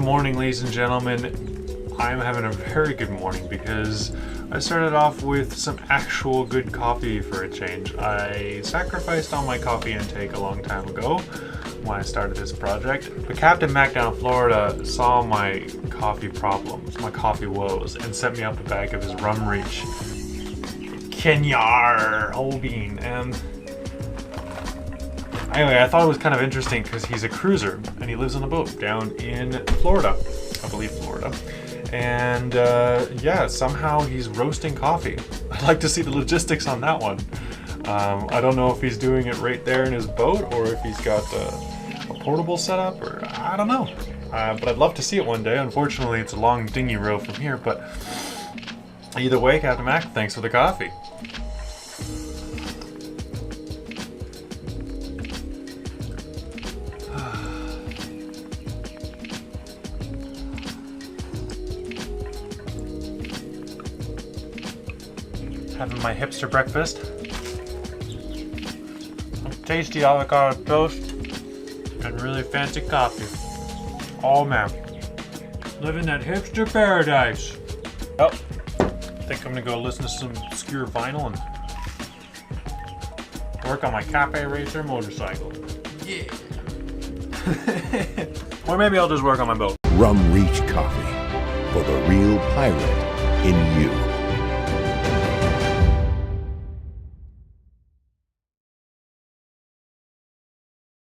morning, ladies and gentlemen. I'm having a very good morning because I started off with some actual good coffee for a change. I sacrificed all my coffee intake a long time ago when I started this project, but Captain Mac down in Florida saw my coffee problems, my coffee woes, and sent me up a bag of his RumReach Kenya whole bean. And anyway, I thought it was kind of interesting because he's a cruiser and he lives on a boat down in Florida, I believe Florida. And yeah, somehow he's roasting coffee. I'd like to see the logistics on that one. I don't know if he's doing it right there in his boat or if he's got a portable setup, or I don't know. But I'd love to see it one day. Unfortunately, it's a long dinghy row from here, but either way, Captain Mac, thanks for the coffee. Having my hipster breakfast. Tasty avocado toast and really fancy coffee. Oh man, living that hipster paradise. Oh, I think I'm gonna go listen to some obscure vinyl and work on my Cafe Racer motorcycle. Yeah. Or maybe I'll just work on my boat. RumReach Coffee, for the real pirate in you.